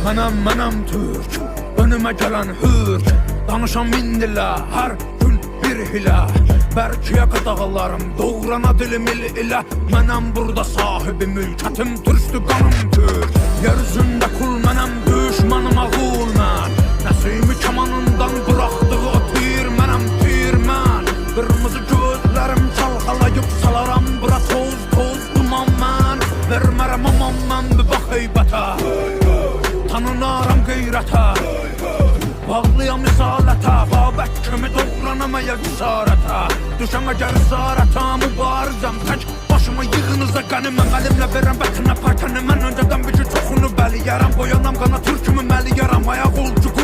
Mənəm Türk, önümə gələn hürk. Danışam min dilə, hər gün bir hilə. Bərkiyə qadağalarım, doğrana dilim ilə. Mənəm burada sahibi mülkətim, türkdü qanım Türk. Yer üzündə kul mənəm, düşmanım ağul mən. Nəsimi kamanından buraxdığı o tir, mənəm tir mən. Qırmızı gözlərim çalxalayıb salaram, bura toz toz duman mən. Vermərəm aman mən bir bax heybətə, tanınaram qeyrətə. Bağlıyam misalətə, Babək kimi doğranamaya cüsarətə. Düşəm əgər isarətə, mübarizəm tək başımı yığınıza qəniməm. Əlimlə verəm vətənə pərtəni, mən öncədən bir çoxunu bəliyərəm. Boyanam qana türkümü məliyərəm, ayaq ol ki